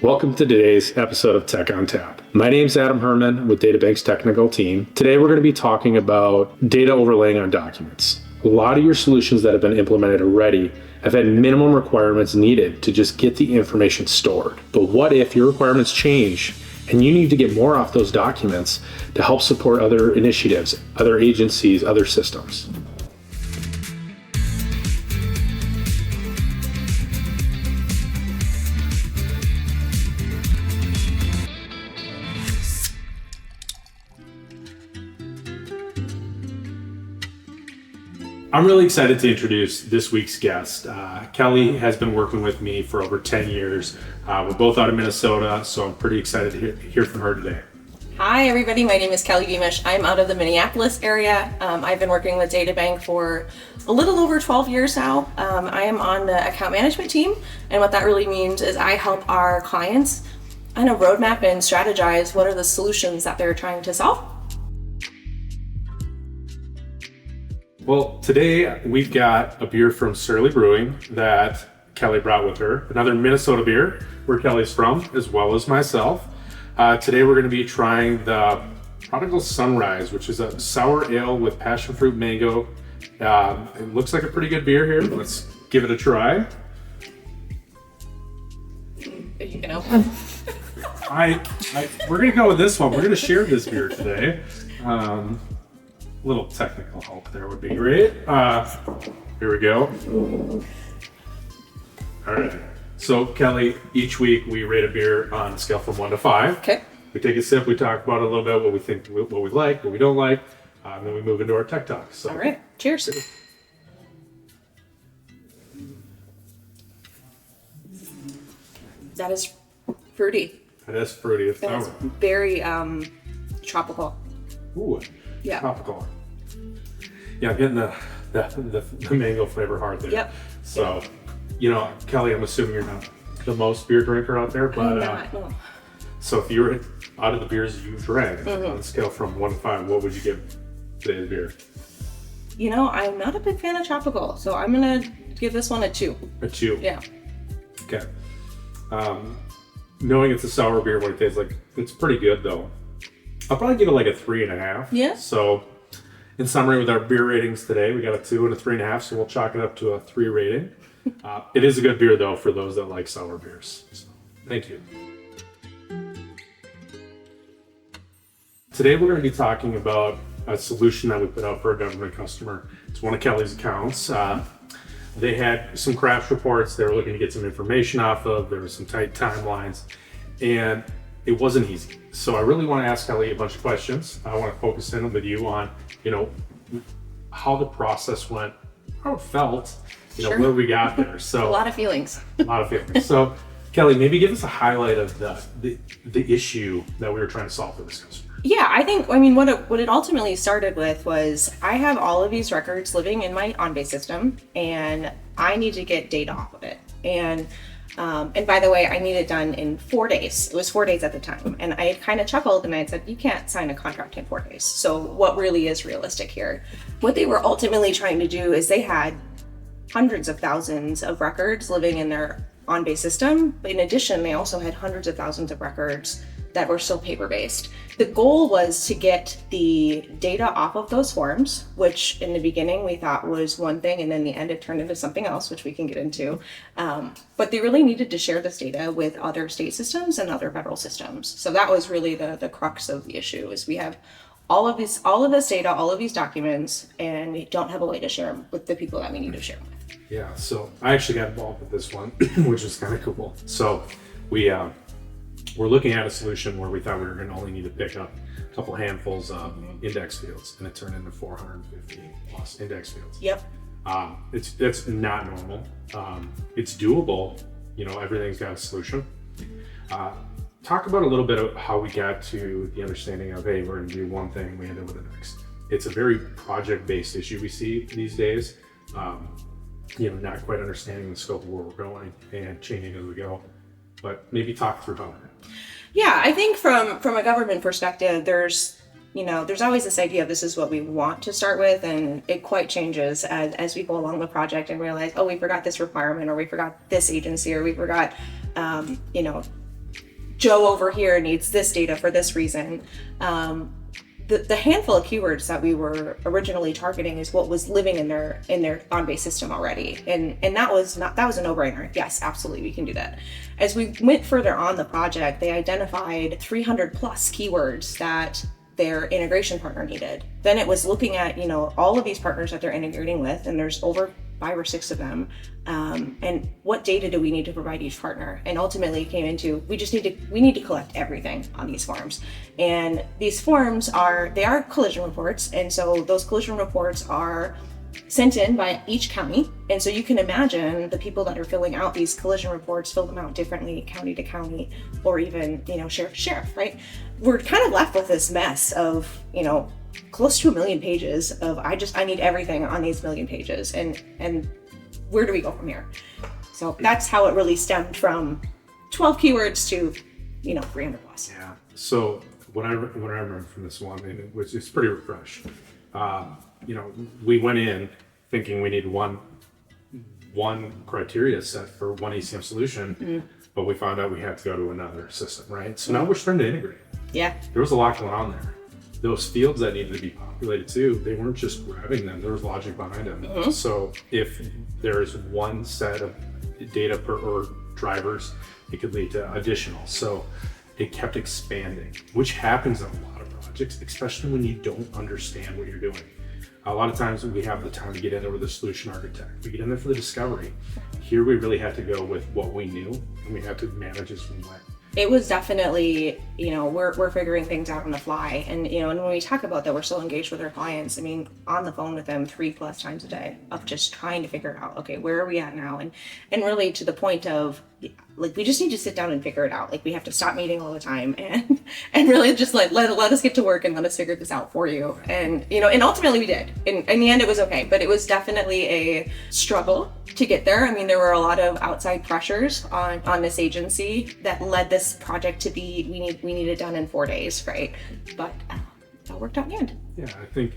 Welcome to today's episode of Tech on Tap. My name is Adam Herman with DataBank's technical team. Today we're going to be talking about data overlaying on documents. A lot of your solutions that have been implemented already have had minimum requirements needed to just get the information stored. But what if your requirements change and you need to get more off those documents to help support other initiatives, other agencies, other systems? I'm really excited to introduce this week's guest. Kelly has been working with me for over 10 years. We're both out of Minnesota, so I'm pretty excited to hear from her today. Hi everybody, my name is Kelly Beamish. I'm out of the Minneapolis area. I've been working with DataBank for a little over 12 years now. I am on the account management team, and what that really means is I help our clients kind of roadmap and strategize what are the solutions that they're trying to solve. Well, today we've got a beer from Surly Brewing that Kelly brought with her, another Minnesota beer where Kelly's from, as well as myself. Today we're going to be trying the Prodigal Sunrise, which is a sour ale with passion fruit mango. It looks like a pretty good beer here. Let's give it a try. You can open. We're going to go with this one. We're going to share this beer today. Little technical help there would be great. Here we go. All right. So Kelly, each week we rate a beer on a scale from 1 to 5. Okay. We take a sip, we talk about it a little bit, what we think, what we like, what we don't like, and then we move into our tech talk. So, All right. Cheers. That is fruity. It is fruity. It's It's sour. very tropical. Ooh, Yeah. tropical. Yeah, I'm getting the mango flavor hard there. Yep. So, Kelly, I'm assuming you're not the most beer drinker out there, but No. so if you were out of the beers you drank Mm-hmm. on a scale from 1 to 5, what would you give today's beer? I'm not a big fan of tropical, so I'm gonna give this one a 2. A 2. Yeah. Okay. Knowing it's a sour beer, what it tastes like, it's pretty good though. I'll probably give it like a 3.5. Yeah. So, in summary, with our beer ratings today, we got a 2 and a 3.5, so we'll chalk it up to a 3 rating. It is a good beer though for those that like sour beers. So, thank you. Today we're going to be talking about a solution that we put out for a government customer. It's one of Kelly's accounts. They had some crash reports they were looking to get some information off of. There were some tight timelines, and it wasn't easy. So I really want to ask Kelly a bunch of questions. I want to focus in with you on, how the process went, how it felt, Sure. where we got there. So A lot of feelings. a lot of feelings. So Kelly, maybe give us a highlight of the issue that we were trying to solve for this customer. Yeah, what it ultimately started with was I have all of these records living in my OnBase system, and I need to get data off of it. And by the way, I need it done in 4 days. It was 4 days at the time. And I had kind of chuckled and I had said, you can't sign a contract in 4 days. So what really is realistic here? What they were ultimately trying to do is they had hundreds of thousands of records living in their OnBase system. But in addition, they also had hundreds of thousands of records that were still paper-based. The goal was to get the data off of those forms, which in the beginning we thought was one thing, and in the end it turned into something else, which we can get into. But they really needed to share this data with other state systems and other federal systems. So that was really the crux of the issue, is we have all of this data, all of these documents, and we don't have a way to share them with the people that we need to share them with. Yeah, so I actually got involved with this one, which was kind of cool. So we're looking at a solution where we thought we were going to only need to pick up a couple handfuls of index fields, and it turned into 450 plus index fields. Yep. It's not normal. It's doable. Everything's got a solution. Talk about a little bit of how we got to the understanding of, hey, we're going to do one thing, we end up with the next. It's a very project-based issue we see these days. Not quite understanding the scope of where we're going and changing as we go. But maybe talk through how. Yeah, I think from a government perspective, there's always this idea of this is what we want to start with, and it quite changes as we go along the project and realize, oh, we forgot this requirement, or we forgot this agency, or we forgot, Joe over here needs this data for this reason. The handful of keywords that we were originally targeting is what was living in their OnBase system already, and that was a no-brainer. Yes, absolutely, we can do that. As we went further on the project, they identified 300 plus keywords that their integration partner needed. Then it was looking at all of these partners that they're integrating with, and there's over 5 or 6 of them, and what data do we need to provide each partner? And ultimately it came into we need to collect everything on these forms, and these forms are collision reports, and so those collision reports are sent in by each county, and so you can imagine the people that are filling out these collision reports fill them out differently county to county, or even sheriff to sheriff, right? We're kind of left with this mess of close to 1 million pages of I need everything on these 1 million pages, and where do we go from here? So that's how it really stemmed from 12 keywords to 300 plus. Yeah. So what I remember from this one, and it's pretty refresh. We went in thinking we need one criteria set for one ECM solution, but we found out we had to go to another system, right? So now we're starting to integrate. Yeah. There was a lot going on there. Those fields that needed to be populated too, they weren't just grabbing them, there was logic behind them. So if there's one set of data or drivers, it could lead to additional. So it kept expanding, which happens in a lot of projects, especially when you don't understand what you're doing. A lot of times we have the time to get in there with the solution architect. We get in there for the discovery. Here we really had to go with what we knew, and we had to manage as we went. It was definitely, we're figuring things out on the fly. And, and when we talk about that, we're so engaged with our clients. I mean, on the phone with them 3+ times a day of just trying to figure out, okay, where are we at now? And really to the point of, we just need to sit down and figure it out. We have to stop meeting all the time and really just let us get to work and let us figure this out for you. And, and ultimately we did. In the end, it was okay, but it was definitely a struggle to get there. I mean, there were a lot of outside pressures on this agency that led this project to be, we need it done in 4 days, right? But it all worked out in the end. Yeah, I think,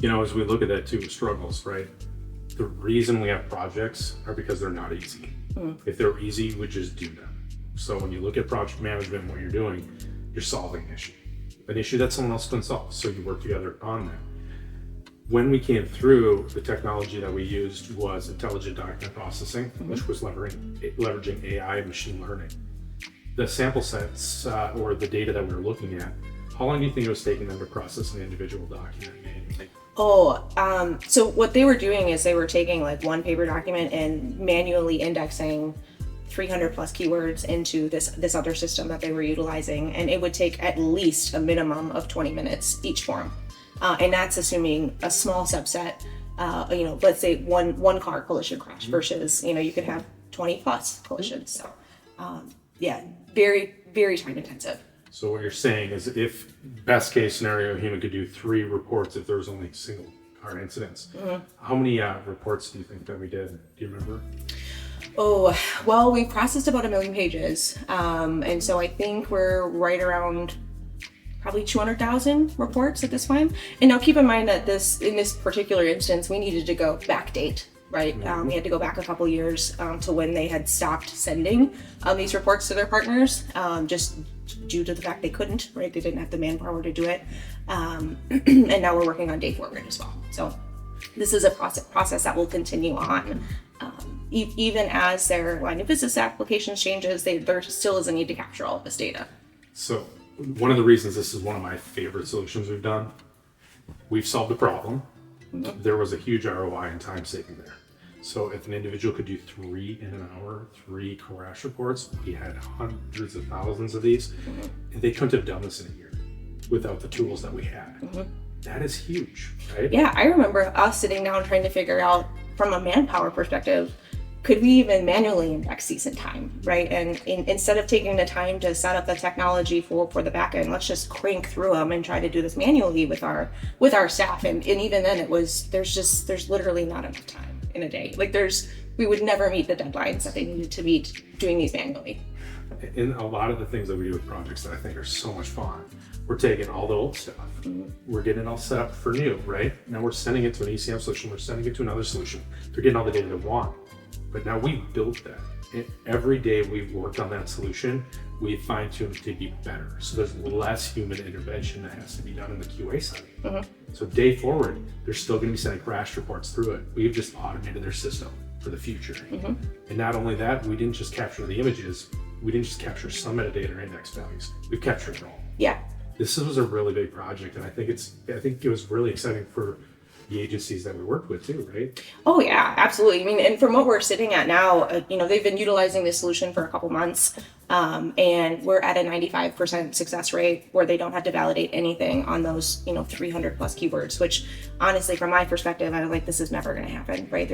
as we look at that too, struggles, right? The reason we have projects are because they're not easy. If they're easy, we just do them. So when you look at project management, what you're doing, you're solving an issue that someone else can solve. So you work together on that. When we came through, the technology that we used was intelligent document processing, which was leveraging AI and machine learning. The sample sets or the data that we were looking at, how long do you think it was taking them to process an individual document manually? So what they were doing is they were taking one paper document and manually indexing 300 plus keywords into this other system that they were utilizing, and it would take at least a minimum of 20 minutes each form. And that's assuming a small subset, let's say one car collision crash versus, you could have 20 plus collisions. So very, very time intensive. So what you're saying is if best case scenario, a human could do 3 reports if there was only single car incidents. How many reports do you think that we did? Do you remember? Oh, well, we processed about 1 million pages. And so I think we're right around probably 200,000 reports at this point. And now keep in mind that in this particular instance, we needed to go backdate, right? We had to go back a couple years to when they had stopped sending these reports to their partners, just due to the fact they couldn't, right? They didn't have the manpower to do it. And now we're working on day forward as well. So this is a process that will continue on. Even as their line of business applications changes, there still is a need to capture all of this data. So one of the reasons this is one of my favorite solutions we've solved a problem. There was a huge ROI and time saving there. So if an individual could do 3 in an hour, 3 crash reports, we had hundreds of thousands of these, and they couldn't have done this in a year without the tools that we had. That is huge, right? Yeah, I remember us sitting down trying to figure out from a manpower perspective, could we even manually index these in time, right? And instead of taking the time to set up the technology for the back end, let's just crank through them and try to do this manually with our staff. And even then there's literally not enough time in a day. We would never meet the deadlines that they needed to meet doing these manually. In a lot of the things that we do with projects that I think are so much fun, we're taking all the old stuff, we're getting it all set up for new, right? Now we're sending it to an ECM solution, we're sending it to another solution. They're getting all the data they want. But now we built that. And every day we've worked on that solution, we fine-tuned it to be better. So there's less human intervention that has to be done in the QA side. So day forward, they're still going to be sending crash reports through it. We've just automated their system for the future. And not only that, we didn't just capture the images, we didn't just capture some metadata or index values, we've captured it all. Yeah. This was a really big project, and I think it was really exciting for the agencies that we worked with too, right? Oh yeah, absolutely. I mean, and from what we're sitting at now, they've been utilizing this solution for a couple months, and we're at a 95% success rate where they don't have to validate anything on those, 300 plus keywords, which honestly, from my perspective, I was like, this is never going to happen, right?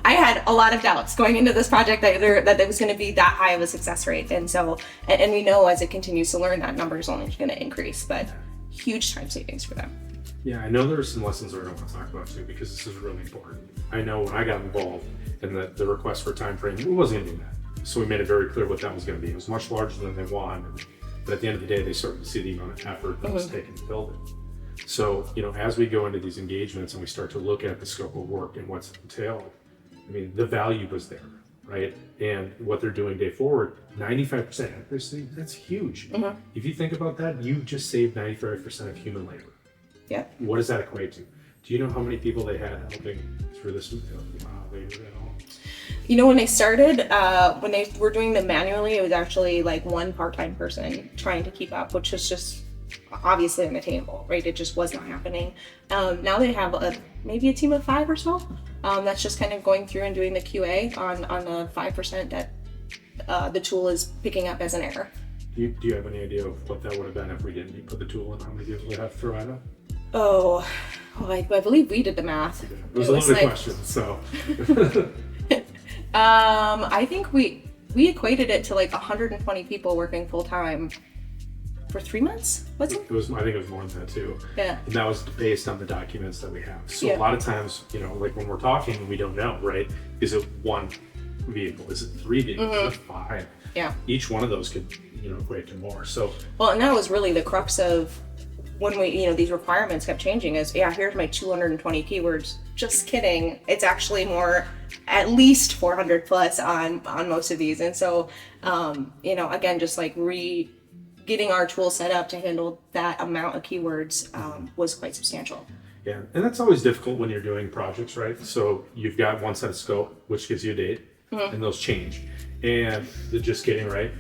I had a lot of doubts going into this project that there was going to be that high of a success rate. And so, and we know as it continues to learn, that number is only going to increase, but huge time savings for them. Yeah, I know there are some lessons learned I want to talk about too, because this is really important. I know when I got involved in the request for time frame, it wasn't going to be that. So we made it very clear what that was going to be. It was much larger than they wanted, but at the end of the day, they started to see the amount of effort that was taken to build it. So, as we go into these engagements and we start to look at the scope of work and what's entailed, I mean, the value was there, right? And what they're doing day forward, 95% accuracy, that's huge. If you think about that, you've just saved 95% of human labor. Yeah. What does that equate to? Do you know how many people they had helping through this labor at all? When they started, when they were doing them manually, it was actually like one part-time person trying to keep up, which was just obviously unattainable, right? It just was not happening. Now they have maybe a team of 5 or so that's just kind of going through and doing the QA on the 5% that the tool is picking up as an error. Do you have any idea of what that would have been if we didn't put the tool in? How many people would have to throw at it? I believe we did the math. It was a loaded question, so. I think we equated it to like 120 people working full time for 3 months. Was it? I think it was more than that too. Yeah. And that was based on the documents that we have. So Yeah. a lot of times, like when we're talking, we don't know, right? Is it one vehicle? Is it 3 vehicles? Is it 5? Yeah. Each one of those could, equate to more. So. Well, and that was really the crux of when we, these requirements kept changing is, here's my 220 keywords. Just kidding. It's actually more, at least 400 plus on most of these. And so, again, just like getting our tool set up to handle that amount of keywords was quite substantial. Yeah, and that's always difficult when you're doing projects, right? So you've got one set of scope, which gives you a date, and those change. And the just kidding, right?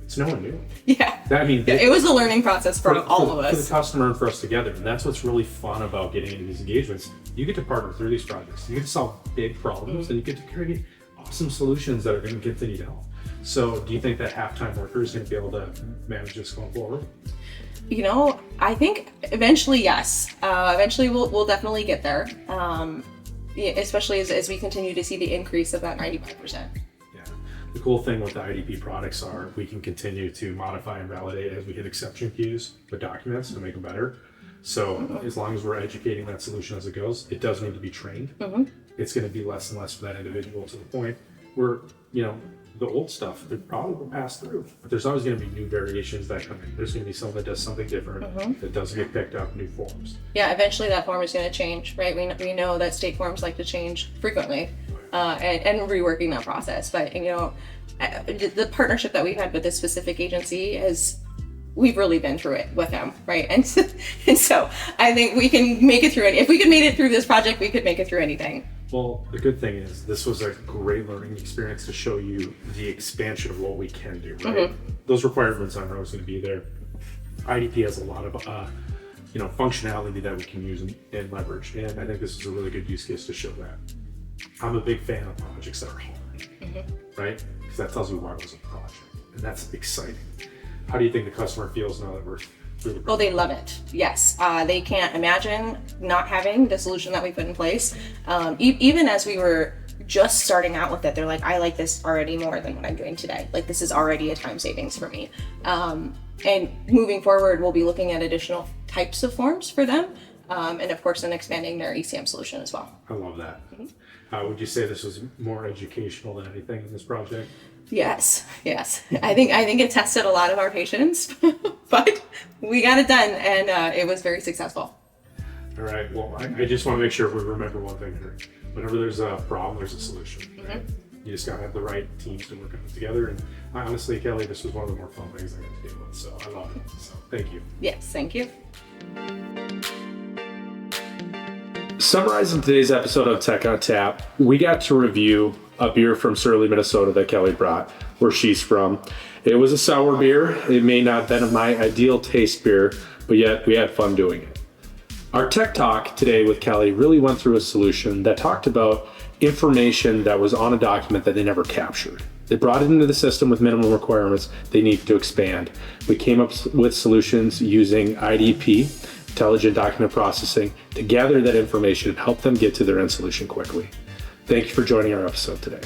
It's no one new. Yeah. It was a learning process for all of us. For the customer and for us together. And that's what's really fun about getting into these engagements. You get to partner through these projects. You get to solve big problems and you get to create awesome solutions that are going to continue to help. So do you think that half-time worker is going to be able to manage this going forward? I think eventually, yes. Eventually we'll definitely get there. Especially as we continue to see the increase of that 95%. The cool thing with the IDP products are we can continue to modify and validate as we hit exception queues with documents to make them better. So as long as we're educating that solution as it goes, it does need to be trained. It's going to be less and less for that individual to the point where, the old stuff, it probably will pass through. But there's always going to be new variations that come in. There's going to be someone that does something different that doesn't get picked up, new forms. Yeah, eventually that form is going to change, right? We know that state forms like to change frequently. And reworking that process. But, the partnership that we've had with this specific agency we've really been through it with them, right? And so I think we can make it through it. If we could make it through this project, we could make it through anything. Well, the good thing is this was a great learning experience to show you the expansion of what we can do, right? Those requirements aren't always going to be there. IDP has a lot of functionality that we can use and leverage. And I think this is a really good use case to show that. I'm a big fan of projects that are hard, right? Because that tells you why it was a project, and that's exciting. How do you think the customer feels now that we're through the project? Well, they love it. Yes, they can't imagine not having the solution that we put in place. Even as we were just starting out with it, they're like, I like this already more than what I'm doing today. Like, this is already a time savings for me. And moving forward, we'll be looking at additional types of forms for them. And of course, then expanding their ECM solution as well. I love that. Would you say this was more educational than anything in this project? Yes. I think it tested a lot of our patience, but we got it done, and it was very successful. All right. Well, I just want to make sure we remember one thing here. Whenever there's a problem, there's a solution. Right? You just gotta have the right teams to work on it together. And honestly, Kelly, this was one of the more fun things I got to deal with. So I love it. So thank you. Yes, thank you. Summarizing today's episode of Tech on Tap, we got to review a beer from Surly, Minnesota that Kelly brought, where she's from. It was a sour beer. It may not have been my ideal taste beer, but yet we had fun doing it. Our tech talk today with Kelly really went through a solution that talked about information that was on a document that they never captured. They brought it into the system with minimum requirements they needed to expand. We came up with solutions using IDP, Intelligent Document Processing, to gather that information and help them get to their end solution quickly. Thank you for joining our episode today.